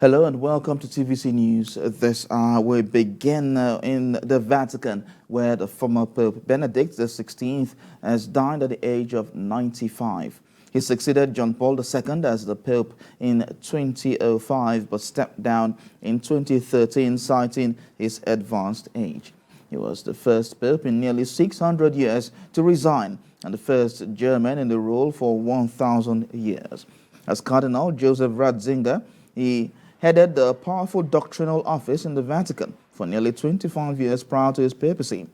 Hello and welcome to TVC News. This hour we begin in the Vatican, where the former Pope Benedict XVI has died at the age of 95. He succeeded John Paul II as the Pope in 2005, but stepped down in 2013, citing his advanced age. He was the first Pope in nearly 600 years to resign, and the first German in the role for 1,000 years. As Cardinal Joseph Ratzinger, he headed the powerful doctrinal office in the Vatican for nearly 25 years prior to his papacy.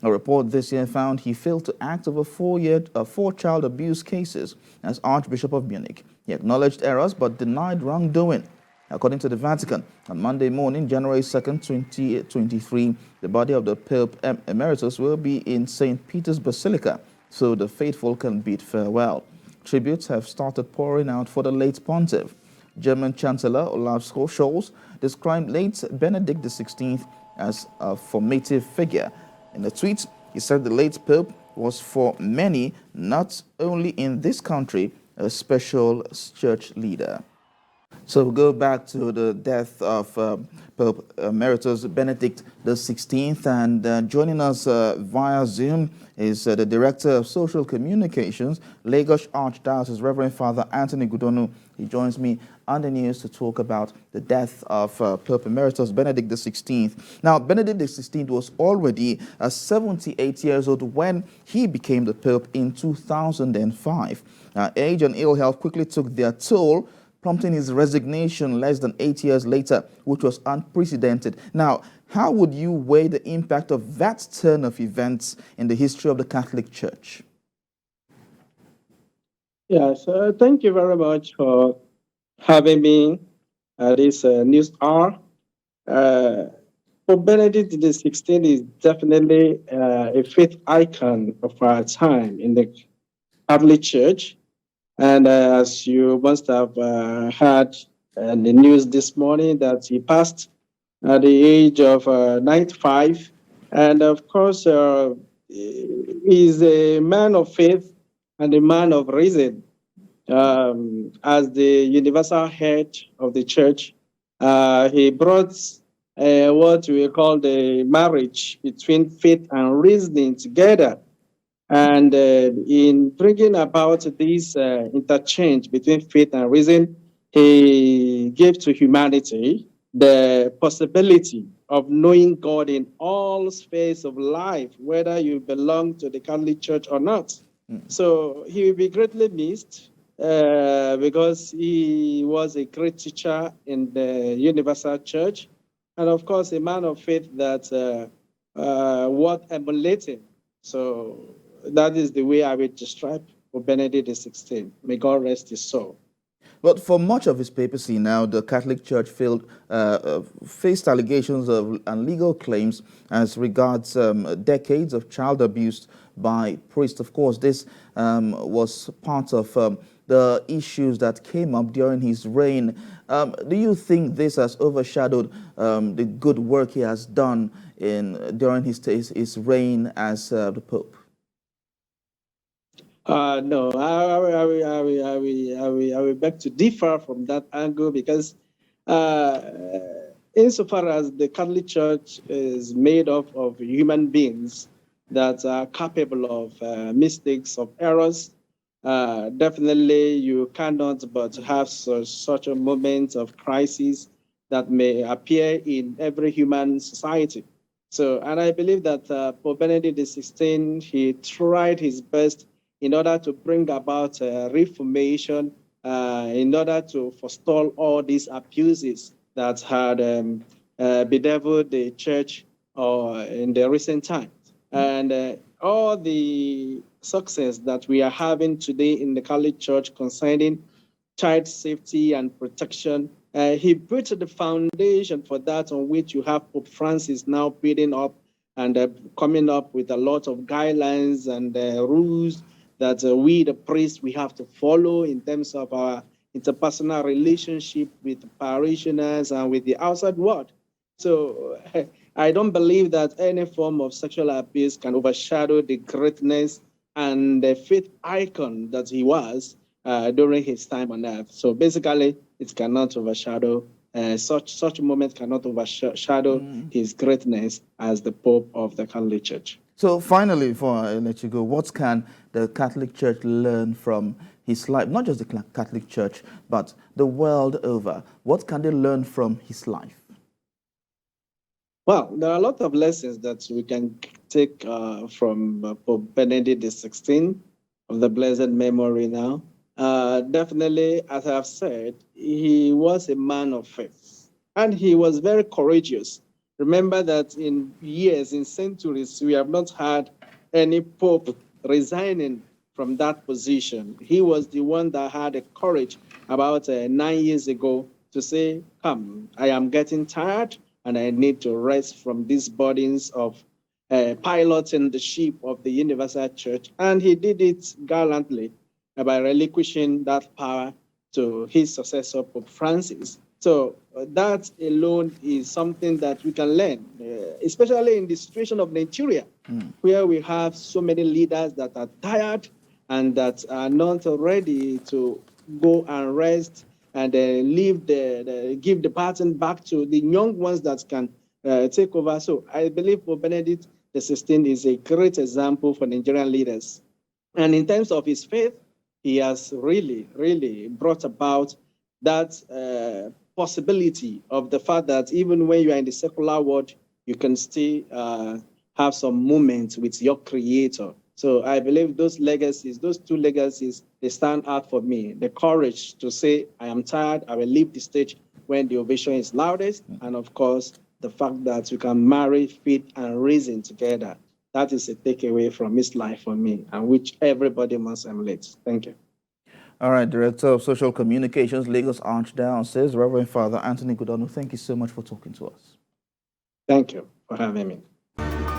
A report this year found he failed to act over four child abuse cases as Archbishop of Munich. He acknowledged errors but denied wrongdoing. According to the Vatican, on Monday morning, January 2nd, 2023, the body of the Pope Emeritus will be in St. Peter's Basilica, so the faithful can bid farewell. Tributes have started pouring out for the late pontiff. German Chancellor Olaf Scholz described late Benedict XVI as a formative figure. In a tweet, he said the late Pope was for many, not only in this country, a special church leader. So we'll go back to the death of Pope Emeritus Benedict XVI, and joining us via Zoom is the Director of Social Communications, Lagos Archdiocese, Reverend Father Anthony Gudonu. He joins me on the news to talk about the death of Pope Emeritus Benedict XVI. Now, Benedict XVI was already 78 years old when he became the Pope in 2005. Age and ill health quickly took their toll, prompting his resignation less than 8 years later, which was unprecedented. Now, how would you weigh the impact of that turn of events in the history of the Catholic Church? Yes, thank you very much for having me at this news hour. Pope Benedict XVI is definitely a faith icon of our time in the Catholic Church. And as you must have heard in the news this morning, that he passed at the age of 95. And of course, he's a man of faith and a man of reason. As the universal head of the church, he brought what we call the marriage between faith and reasoning together. And in bringing about this interchange between faith and reason, he gave to humanity the possibility of knowing God in all spheres of life, whether you belong to the Catholic Church or not. So he will be greatly missed because he was a great teacher in the Universal Church, and of course a man of faith that worth emulating. So that is the way I would describe for Benedict XVI. May God rest his soul. But for much of his papacy now, the Catholic Church faced allegations and legal claims as regards decades of child abuse by priests. Of course, this was part of the issues that came up during his reign. Do you think this has overshadowed the good work he has done during his reign as the Pope? No, I will beg to differ from that angle because insofar as the Catholic Church is made up of human beings that are capable of mistakes, of errors, definitely you cannot but have such a moment of crisis that may appear in every human society. So, and I believe that Pope Benedict XVI, he tried his best in order to bring about reformation, in order to forestall all these abuses that had bedeviled the church in the recent times. And all the success that we are having today in the Catholic Church concerning child safety and protection, he put the foundation for that, on which you have Pope Francis now building up and coming up with a lot of guidelines and rules that we, the priests, we have to follow in terms of our interpersonal relationship with parishioners and with the outside world. So I don't believe that any form of sexual abuse can overshadow the greatness and the faith icon that he was during his time on earth. So basically, it cannot overshadow such a moment cannot overshadow his greatness as the Pope of the Catholic Church. So finally, before I let you go, what can the Catholic Church learn from his life? Not just the Catholic Church, but the world over. What can they learn from his life? Well, there are a lot of lessons that we can take from Pope Benedict XVI of the blessed memory now. Definitely, as I've said, he was a man of faith, and he was very courageous. Remember that in years, in centuries, we have not had any pope resigning from that position. He was the one that had the courage about 9 years ago to say, come, I am getting tired and I need to rest from these burdens of piloting the ship of the universal church. And he did it gallantly by relinquishing that power to his successor, Pope Francis. So that alone is something that we can learn, especially in the situation of Nigeria, where we have so many leaders that are tired and that are not ready to go and rest and give the baton back to the young ones that can take over. So I believe Pope Benedict XVI is a great example for Nigerian leaders. And in terms of his faith, he has really, really brought about that possibility of the fact that even when you are in the secular world, you can still have some moments with your creator. So I believe those legacies, those two legacies, they stand out for me. The courage to say, I am tired, I will leave the stage when the ovation is loudest. And of course, the fact that you can marry, feed, and reason together. That is a takeaway from his life for me, and which everybody must emulate. Thank you. All right, Director of Social Communications, Lagos Archdiocese, Reverend Father Anthony Godonu, thank you so much for talking to us. Thank you for having me.